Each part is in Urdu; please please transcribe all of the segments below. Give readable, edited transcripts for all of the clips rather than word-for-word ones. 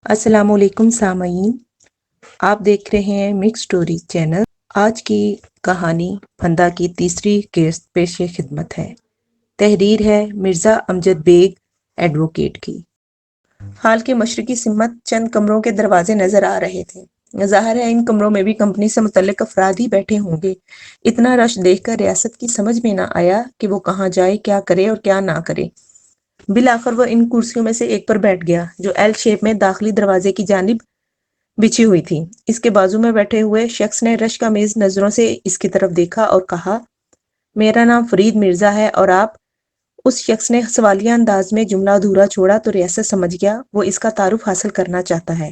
السلام علیکم سامعین، آپ دیکھ رہے ہیں مکس سٹوری چینل۔ آج کی کہانی پھندا کی تیسری قسط پیش خدمت ہے۔ تحریر ہے مرزا امجد بیگ ایڈوکیٹ کی۔ ہال کے مشرقی سمت چند کمروں کے دروازے نظر آ رہے تھے۔ ظاہر ہے ان کمروں میں بھی کمپنی سے متعلق افراد ہی بیٹھے ہوں گے۔ اتنا رش دیکھ کر ریاست کی سمجھ میں نہ آیا کہ وہ کہاں جائے، کیا کرے اور کیا نہ کرے۔ بالآخر وہ ان کرسیوں میں سے ایک پر بیٹھ گیا جو ایل شیپ میں داخلی دروازے کی جانب بچھی ہوئی تھی۔ اس کے بازو میں بیٹھے ہوئے شخص نے رشک آمیز نظروں سے اس کی طرف دیکھا اور کہا، میرا نام فرید مرزا ہے اور آپ؟ اس شخص نے سوالیہ انداز میں جملہ ادھورا چھوڑا تو ریاست سمجھ گیا وہ اس کا تعارف حاصل کرنا چاہتا ہے۔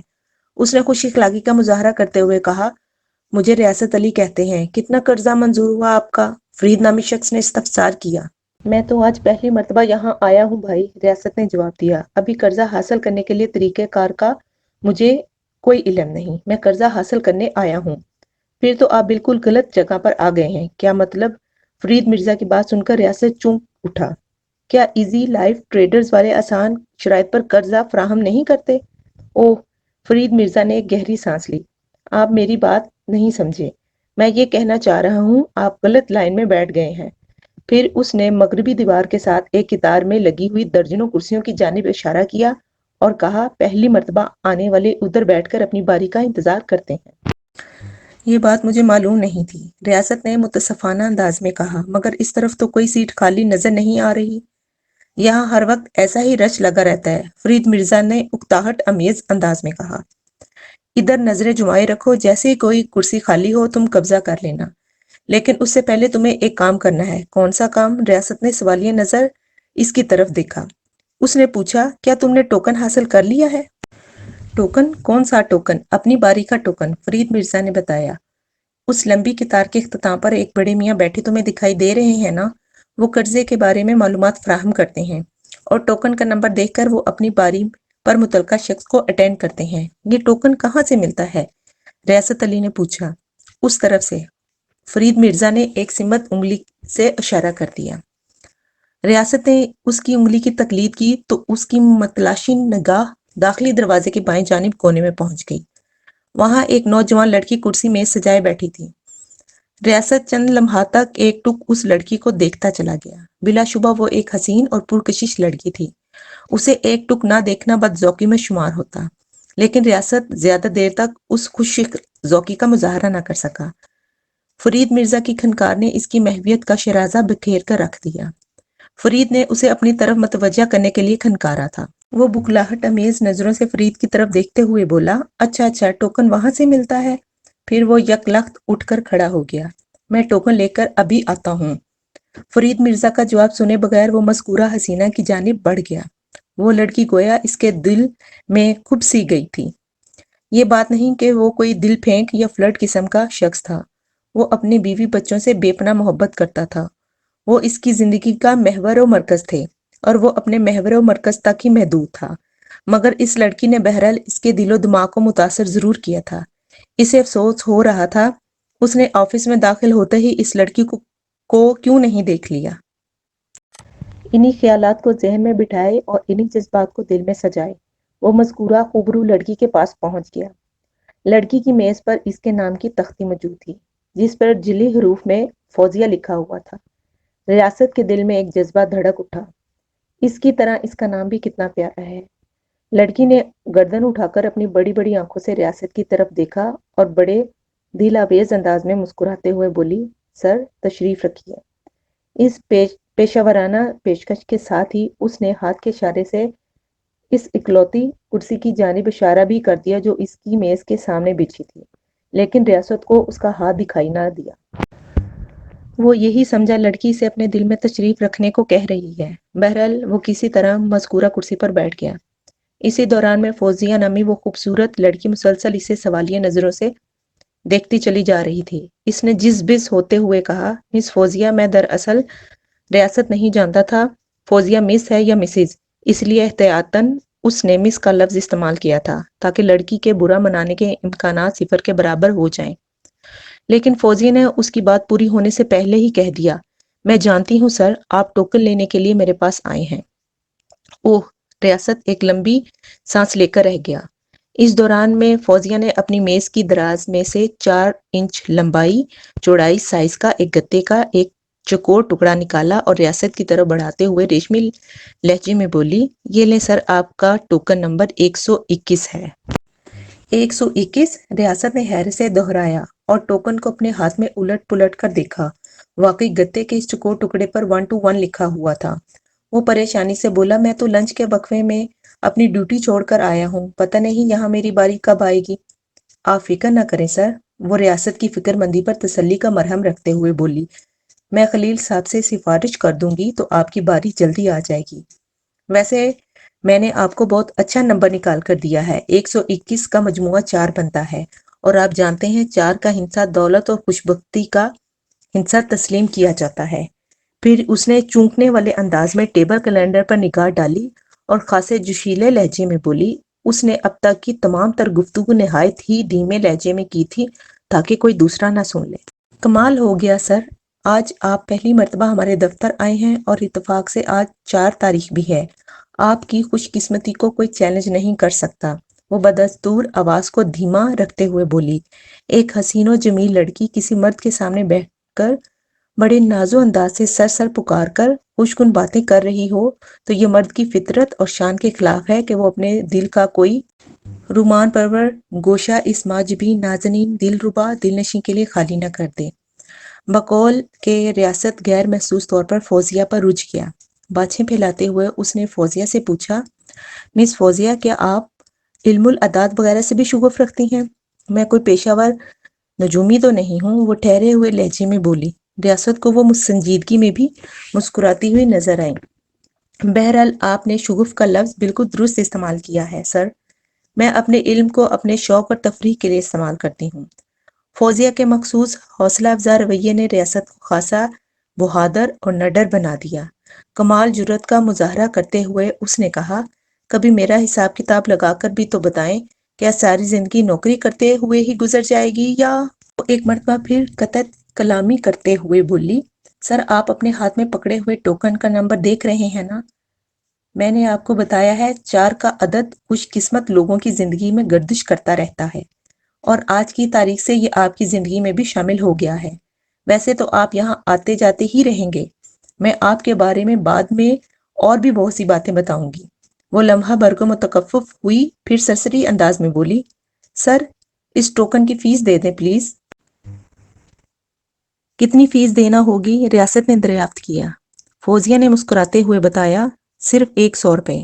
اس نے خوش اخلاقی کا مظاہرہ کرتے ہوئے کہا، مجھے ریاست علی کہتے ہیں، کتنا قرضہ منظور ہوا آپ کا؟ فرید نامی شخص نے استفسار کیا۔ میں تو آج پہلی مرتبہ یہاں آیا ہوں بھائی، ریاست نے جواب دیا۔ ابھی قرضہ حاصل کرنے کے لیے طریقہ کار کا مجھے کوئی علم نہیں، میں قرضہ حاصل کرنے آیا ہوں۔ پھر تو آپ بالکل غلط جگہ پر آ گئے ہیں۔ کیا مطلب؟ فرید مرزا کی بات سن کر ریاست چونک اٹھا۔ کیا ایزی لائف ٹریڈرز والے آسان شرائط پر قرضہ فراہم نہیں کرتے؟ اوہ، فرید مرزا نے ایک گہری سانس لی۔ آپ میری بات نہیں سمجھے۔ میں یہ کہنا چاہ رہا ہوں آپ غلط لائن میں بیٹھ گئے ہیں۔ پھر اس نے مغربی دیوار کے ساتھ ایک قطار میں لگی ہوئی درجنوں کرسیوں کی جانب اشارہ کیا اور کہا، پہلی مرتبہ آنے والے ادھر بیٹھ کر اپنی باری کا انتظار کرتے ہیں۔ یہ بات مجھے معلوم نہیں تھی، ریاست نے متصفانہ انداز میں کہا، مگر اس طرف تو کوئی سیٹ خالی نظر نہیں آ رہی۔ یہاں ہر وقت ایسا ہی رش لگا رہتا ہے، فرید مرزا نے اکتاہٹ امیز انداز میں کہا۔ ادھر نظریں جمائے رکھو، جیسے ہی کوئی کرسی خالی ہو تم قبضہ کر لینا، لیکن اس سے پہلے تمہیں ایک کام کرنا ہے۔ کون سا کام؟ ریاست نے سوالیہ نظر اس کی طرف دیکھا۔ اس نے پوچھا، کیا تم نے ٹوکن حاصل کر لیا ہے؟ ٹوکن؟ کون سا ٹوکن؟ اپنی باری کا ٹوکن، فرید مرزا نے بتایا۔ اس لمبی قطار کے اختتام پر ایک بڑے میاں بیٹھے تمہیں دکھائی دے رہے ہیں نا؟ وہ قرضے کے بارے میں معلومات فراہم کرتے ہیں اور ٹوکن کا نمبر دیکھ کر وہ اپنی باری پر متعلقہ شخص کو اٹینڈ کرتے ہیں۔ یہ ٹوکن کہاں سے ملتا ہے؟ ریاست علی نے پوچھا۔ اس طرف سے، فرید مرزا نے ایک سمت انگلی سے اشارہ کر دیا۔ ریاست نے اس کی انگلی کی تقلید کی تو اس کی متلاشی نگاہ داخلی دروازے کے بائیں جانب کونے میں پہنچ گئی۔ وہاں ایک نوجوان لڑکی کرسی میز سجائے بیٹھی تھی۔ ریاست چند لمحات تک ایک ٹک اس لڑکی کو دیکھتا چلا گیا۔ بلا شبہ وہ ایک حسین اور پرکشش لڑکی تھی۔ اسے ایک ٹک نہ دیکھنا بدذوقی میں شمار ہوتا، لیکن ریاست زیادہ دیر تک اس خوش ذوقی کا مظاہرہ نہ کر سکا۔ فرید مرزا کی کھنکار نے اس کی محویت کا شیرازہ بکھیر کر رکھ دیا۔ فرید نے اسے اپنی طرف متوجہ کرنے کے لیے کھنکارا تھا۔ وہ بکھلاہٹ امیز نظروں سے فرید کی طرف دیکھتے ہوئے بولا، اچھا اچھا، ٹوکن وہاں سے ملتا ہے؟ پھر وہ یک لخت اٹھ کر کھڑا ہو گیا۔ میں ٹوکن لے کر ابھی آتا ہوں۔ فرید مرزا کا جواب سنے بغیر وہ مذکورہ حسینہ کی جانب بڑھ گیا۔ وہ لڑکی گویا اس کے دل میں کھب سی گئی تھی۔ یہ بات نہیں کہ وہ کوئی دل پھینک یا فلرٹ قسم کا شخص تھا۔ وہ اپنے بیوی بچوں سے بے پناہ محبت کرتا تھا۔ وہ اس کی زندگی کا محور و مرکز تھے اور وہ اپنے محور و مرکز تک ہی محدود تھا، مگر اس لڑکی نے بہرحال اس کے دل و دماغ کو متاثر ضرور کیا تھا۔ اسے افسوس ہو رہا تھا اس نے آفس میں داخل ہوتے ہی اس لڑکی کو کیوں نہیں دیکھ لیا۔ انہی خیالات کو ذہن میں بٹھائے اور انہی جذبات کو دل میں سجائے وہ مذکورہ خوبرو لڑکی کے پاس پہنچ گیا۔ لڑکی کی میز پر اس کے نام کی تختی موجود تھی، جس پر جلی حروف میں فوزیہ لکھا ہوا تھا۔ ریاست کے دل میں ایک جذبہ دھڑک اٹھا، اس کی طرح اس کا نام بھی کتنا پیارا ہے۔ لڑکی نے گردن اٹھا کر اپنی بڑی بڑی آنکھوں سے ریاست کی طرف دیکھا اور بڑے دل آویز انداز میں مسکراتے ہوئے بولی، سر تشریف رکھیے۔ اس پیشہ ورانہ پیشکش کے ساتھ ہی اس نے ہاتھ کے اشارے سے اس اکلوتی کرسی کی جانب اشارہ بھی کر دیا جو اس کی میز کے سامنے بچھی تھی، لیکن ریاست کو اس کا ہاتھ دکھائی نہ دیا۔ وہ یہی سمجھا لڑکی سے اپنے دل میں تشریف رکھنے کو کہہ رہی ہے۔ بہرحال وہ کسی طرح مذکورہ کرسی پر بیٹھ گیا۔ اسی دوران میں فوزیہ نامی وہ خوبصورت لڑکی مسلسل اسے سوالیہ نظروں سے دیکھتی چلی جا رہی تھی۔ اس نے جز بز ہوتے ہوئے کہا، مس فوزیہ، میں دراصل ریاست نہیں جانتا تھا فوزیہ مس ہے یا مسز، اس لیے احتیاطاً اس نے مس کا لفظ استعمال کیا تھا تاکہ لڑکی کے برا منانے کے امکانات صفر کے برابر ہو جائیں۔ لیکن فوزیہ نے اس کی بات پوری ہونے سے پہلے ہی کہہ دیا، میں جانتی ہوں سر، آپ ٹوکن لینے کے لیے میرے پاس آئے ہیں۔ اوہ! ریاست ایک لمبی سانس لے کر رہ گیا۔ اس دوران میں فوزیہ نے اپنی میز کی دراز میں سے 4 انچ لمبائی چوڑائی سائز کا ایک گتے کا ایک چکور ٹکڑا نکالا اور ریاست کی طرف بڑھاتے ہوئے ریشمی لہجے میں بولی، یہ لیں سر، آپ کا ٹوکن نمبر 121 ہے۔ 121؟ ریاست نے حیرت سے دہرایا اور ٹوکن کو اپنے ہاتھ میں الٹ پلٹ کر دیکھا۔ واقعی گتے کے اس چکور ٹکڑے پر 121 لکھا ہوا تھا۔ وہ پریشانی سے بولا، میں تو لنچ کے وقفے میں اپنی ڈیوٹی چھوڑ کر آیا ہوں، پتہ نہیں یہاں میری باری کب آئے گی۔ آپ فکر نہ کریں سر، وہ ریاست کی فکر مندی پر تسلی کا مرہم رکھتے ہوئے بولی، میں خلیل صاحب سے سفارش کر دوں گی تو آپ کی باری جلدی آ جائے گی۔ ویسے میں نے آپ کو بہت اچھا نمبر نکال کر دیا ہے، 121 کا مجموعہ 4 بنتا ہے، اور آپ جانتے ہیں 4 کا ہندسہ دولت اور خوشبختی کا ہندسہ تسلیم کیا جاتا ہے۔ پھر اس نے چونکنے والے انداز میں ٹیبل کیلنڈر پر نگاہ ڈالی اور خاصے جوشیلے لہجے میں بولی، اس نے اب تک کی تمام تر گفتگو نہایت ہی دھیمے لہجے میں کی تھی تاکہ کوئی دوسرا نہ سن لے۔ کمال ہو گیا سر، آج آپ پہلی مرتبہ ہمارے دفتر آئے ہیں اور اتفاق سے آج 4 تاریخ بھی ہے۔ آپ کی خوش قسمتی کو کوئی چیلنج نہیں کر سکتا۔ وہ بدستور آواز کو دھیما رکھتے ہوئے بولی، ایک حسین و جمیل لڑکی کسی مرد کے سامنے بیٹھ کر بڑے نازو انداز سے سر سر پکار کر خوشگن باتیں کر رہی ہو تو یہ مرد کی فطرت اور شان کے خلاف ہے کہ وہ اپنے دل کا کوئی رومان پرور گوشہ اس ماجبی نازنین دلربا دلنشیں کے لیے خالی نہ کر دے۔ بقول کہ ریاست غیر محسوس طور پر فوزیہ پر رجھ گیا۔ باچھیں پھیلاتے ہوئے اس نے فوزیہ سے پوچھا، مس فوزیہ، کیا آپ علم الاعداد وغیرہ سے بھی شغف رکھتی ہیں؟ میں کوئی پیشہ ور نجومی تو نہیں ہوں، وہ ٹھہرے ہوئے لہجے میں بولی۔ ریاست کو وہ سنجیدگی میں بھی مسکراتی ہوئی نظر آئی۔ بہرحال آپ نے شغف کا لفظ بالکل درست استعمال کیا ہے سر، میں اپنے علم کو اپنے شوق اور تفریح کے لیے استعمال کرتی ہوں۔ فوزیہ کے مخصوص حوصلہ افزا رویے نے ریاست کو خاصا بہادر اور نڈر بنا دیا۔ کمال جرأت کا مظاہرہ کرتے ہوئے اس نے کہا، کبھی میرا حساب کتاب لگا کر بھی تو بتائیں، کیا ساری زندگی نوکری کرتے ہوئے ہی گزر جائے گی یا؟ ایک مرتبہ پھر قطع کلامی کرتے ہوئے بولی، سر آپ اپنے ہاتھ میں پکڑے ہوئے ٹوکن کا نمبر دیکھ رہے ہیں نا؟ میں نے آپ کو بتایا ہے 4 کا عدد خوش قسمت لوگوں کی زندگی میں گردش کرتا رہتا ہے، اور آج کی تاریخ سے یہ آپ کی زندگی میں بھی شامل ہو گیا ہے۔ ویسے تو آپ یہاں آتے جاتے ہی رہیں گے، میں آپ کے بارے میں بعد میں اور بھی بہت سی باتیں بتاؤں گی۔ وہ لمحہ بھر کو متکفف ہوئی، پھر سرسری انداز میں بولی، سر اس ٹوکن کی فیس دے دیں پلیز۔ کتنی فیس دینا ہوگی؟ ریاست نے دریافت کیا۔ فوزیہ نے مسکراتے ہوئے بتایا، صرف 100 روپے۔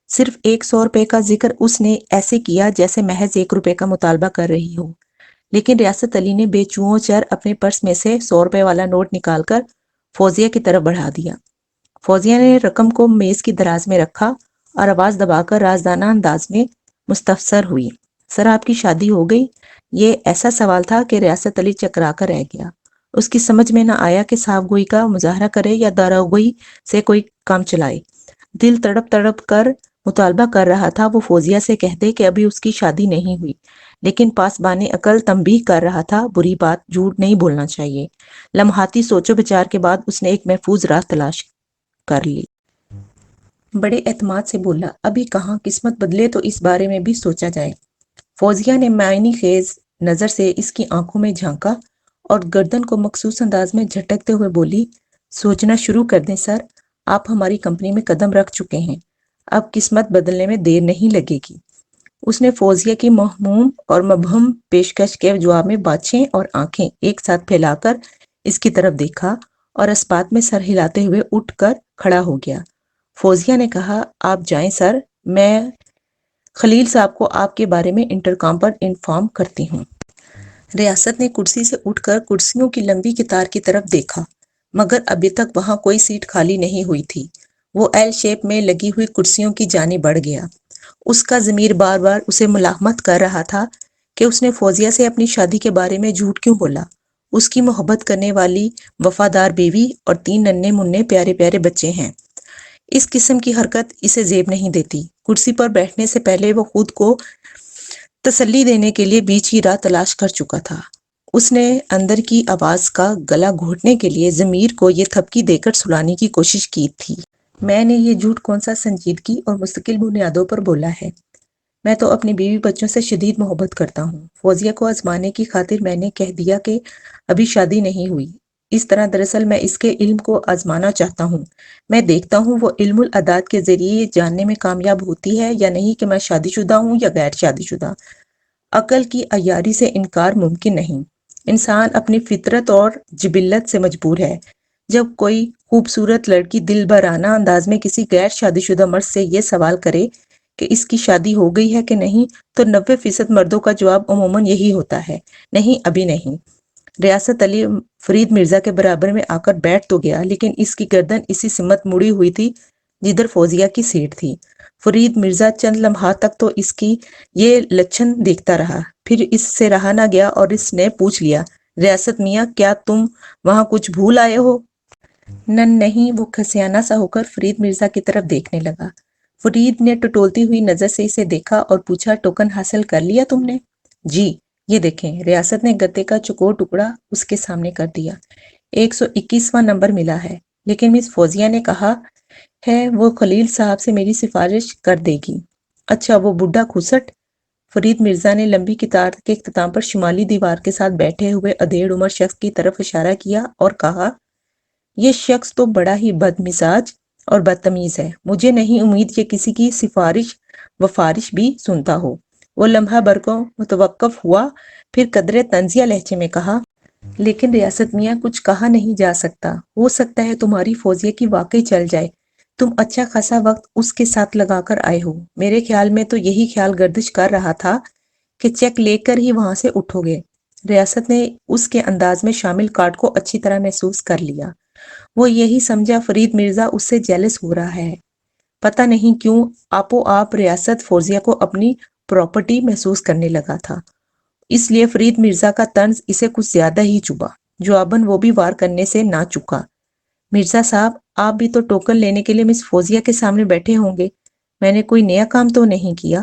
صرف 100 روپے کا ذکر اس نے ایسے کیا جیسے محض 1 روپے کا مطالبہ کر رہی ہو، لیکن ریاست علی نے بے چوں چر اپنے پرس میں سے 100 روپے والا نوٹ نکال کر فوزیہ کی طرف بڑھا دیا۔ فوزیہ نے رقم کو میز کی دراز میں رکھا اور آواز دبا کر رازدانہ انداز میں مستفسر ہوئی، سر آپ کی شادی ہو گئی؟ یہ ایسا سوال تھا کہ ریاست علی چکرا کر رہ گیا۔ اس کی سمجھ میں نہ آیا کہ صاف گوئی کا مظاہرہ کرے یا داراگوئی سے کوئی کام چلائے۔ دل تڑپ تڑپ کر مطالبہ کر رہا تھا وہ فوزیہ سے کہہ دے کہ ابھی اس کی شادی نہیں ہوئی، لیکن پاسبان عقل تنبیہ کر رہا تھا بری بات جھوٹ نہیں بولنا چاہیے۔ لمحاتی سوچ و بچار کے بعد اس نے ایک محفوظ راہ تلاش کر لی۔ بڑے اعتماد سے بولا، ابھی کہاں، قسمت بدلے تو اس بارے میں بھی سوچا جائے۔ فوزیہ نے معنی خیز نظر سے اس کی آنکھوں میں جھانکا اور گردن کو مخصوص انداز میں جھٹکتے ہوئے بولی، سوچنا شروع کر دیں سر، آپ ہماری کمپنی میں قدم رکھ چکے ہیں، اب قسمت بدلنے میں دیر نہیں لگے گی۔ اس نے فوزیہ کی مہموم اور مبہم پیشکش کے جواب میں باچھیں اور آنکھیں ایک ساتھ پھیلا کر اس کی طرف دیکھا اور اسپات میں سر ہلاتے ہوئے اٹھ کر کھڑا ہو گیا۔ فوزیہ نے کہا، آپ جائیں سر، میں خلیل صاحب کو آپ کے بارے میں انٹرکام پر انفارم کرتی ہوں۔ ریاست نے کرسی سے اٹھ کر کرسیوں کی لمبی قطار کی طرف دیکھا، مگر ابھی تک وہاں کوئی سیٹ خالی نہیں ہوئی تھی۔ وہ ایل شیپ میں لگی ہوئی کرسیوں کی جانب بڑھ گیا۔ اس کا ضمیر بار بار اسے ملامت کر رہا تھا کہ اس نے فوزیہ سے اپنی شادی کے بارے میں جھوٹ کیوں بولا۔ اس کی محبت کرنے والی وفادار بیوی اور 3 ننھے منھے پیارے پیارے بچے ہیں۔ اس قسم کی حرکت اسے زیب نہیں دیتی۔ کرسی پر بیٹھنے سے پہلے وہ خود کو تسلی دینے کے لیے بیچ کی راہ تلاش کر چکا تھا۔ اس نے اندر کی آواز کا گلا گھونٹنے کے لیے ضمیر کو یہ تھپکی دے کر سلانے کی کوشش کی تھی، میں نے یہ جھوٹ کون سا سنجیدگی اور مستقل بنیادوں پر بولا ہے؟ میں تو اپنی بیوی بچوں سے شدید محبت کرتا ہوں۔ فوزیہ کو آزمانے کی خاطر میں نے کہہ دیا کہ ابھی شادی نہیں ہوئی۔ اس طرح دراصل میں اس کے علم کو آزمانا چاہتا ہوں۔ میں دیکھتا ہوں وہ علم العداد کے ذریعے یہ جاننے میں کامیاب ہوتی ہے یا نہیں کہ میں شادی شدہ ہوں یا غیر شادی شدہ۔ عقل کی عیاری سے انکار ممکن نہیں۔ انسان اپنی فطرت اور جبلت سے مجبور ہے۔ جب کوئی خوبصورت لڑکی دل برانہ انداز میں کسی غیر شادی شدہ مرد سے یہ سوال کرے کہ اس کی شادی ہو گئی ہے کہ نہیں، تو 90% مردوں کا جواب عموماً یہی ہوتا ہے، نہیں ابھی نہیں۔ ریاست علی فرید مرزا کے برابر میں آ کر بیٹھ تو گیا، لیکن اس کی گردن اسی سمت مڑی ہوئی تھی جدھر فوزیہ کی سیٹ تھی۔ فرید مرزا چند لمحات تک تو اس کی یہ لچھن دیکھتا رہا، پھر اس سے رہا نہ گیا اور اس نے پوچھ لیا، ریاست میاں کیا تم وہاں کچھ بھول آئے ہو؟ نہیں، وہ کھسیانہ سا ہو کر فرید مرزا کی طرف دیکھنے لگا۔ فرید نے ٹٹولتی ہوئی نظر سے اسے دیکھا اور پوچھا، ٹوکن حاصل کر لیا تم نے؟ جی، یہ دیکھیں۔ ریاست نے گتے کا چکور ٹکڑا اس کے سامنے کر دیا۔ 121واں نمبر ملا ہے، لیکن مس فوزیہ نے کہا ہے وہ خلیل صاحب سے میری سفارش کر دے گی۔ اچھا، وہ بڈھا کھسٹ؟ فرید مرزا نے لمبی قطار کے اختتام پر شمالی دیوار کے ساتھ بیٹھے ہوئے ادھیڑ عمر شخص کی طرف اشارہ کیا اور کہا، یہ شخص تو بڑا ہی بد مزاج اور بدتمیز ہے۔ مجھے نہیں امید کہ کسی کی سفارش وفارش بھی سنتا ہو۔ وہ لمحہ بھر کو متوقف ہوا، پھر قدرے طنزیہ لہجے میں کہا، لیکن ریاست میاں کچھ کہا نہیں جا سکتا۔ ہو سکتا ہے تمہاری فوزیہ کی واقعی چل جائے۔ تم اچھا خاصا وقت اس کے ساتھ لگا کر آئے ہو۔ میرے خیال میں تو یہی خیال گردش کر رہا تھا کہ چیک لے کر ہی وہاں سے اٹھو گے۔ ریاست نے اس کے انداز میں شامل کارڈ کو اچھی طرح محسوس کر لیا۔ وہ یہی سمجھا فرید مرزا اس سے جیلس ہو رہا ہے۔ پتہ نہیں کیوں آپ و آپ ریاست فوزیہ کو اپنی پراپرٹی محسوس کرنے لگا تھا، اس لیے فرید مرزا کا طنز اسے کچھ زیادہ ہی چبھا۔ جواباً وہ بھی وار کرنے سے نہ چکا۔ مرزا صاحب، آپ بھی تو ٹوکن لینے کے لیے مس فوزیہ کے سامنے بیٹھے ہوں گے۔ میں نے کوئی نیا کام تو نہیں کیا؟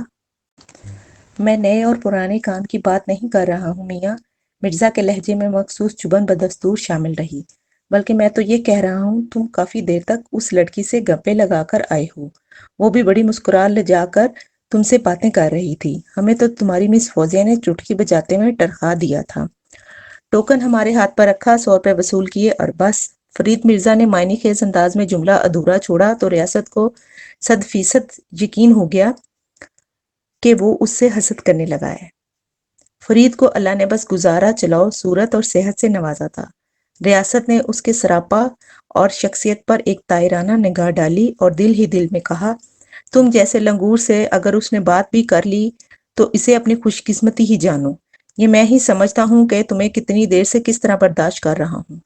میں نئے اور پرانے کام کی بات نہیں کر رہا ہوں میاں۔ مرزا کے لہجے میں مخصوص چبھن بدستور شامل رہی۔ بلکہ میں تو یہ کہہ رہا ہوں تم کافی دیر تک اس لڑکی سے گپیں لگا کر آئے ہو۔ وہ بھی بڑی مسکرا لجا کر تم سے باتیں کر رہی تھی۔ ہمیں تو تمہاری مس فوزیہ نے چٹکی بجاتے میں ٹرخا دیا تھا۔ ٹوکن ہمارے ہاتھ پر رکھا، 100 روپے وصول کیے اور بس۔ فرید مرزا نے معنی خیز انداز میں جملہ ادھورا چھوڑا تو ریاست کو 100% یقین ہو گیا کہ وہ اس سے حسد کرنے لگا ہے۔ فرید کو اللہ نے بس گزارا چلاؤ صورت اور صحت سے نوازا تھا۔ ریاست نے اس کے سراپا اور شخصیت پر ایک طائرانہ نگاہ ڈالی اور دل ہی دل میں کہا، تم جیسے لنگور سے اگر اس نے بات بھی کر لی تو اسے اپنی خوش قسمتی ہی جانو۔ یہ میں ہی سمجھتا ہوں کہ تمہیں کتنی دیر سے کس طرح برداشت کر رہا ہوں۔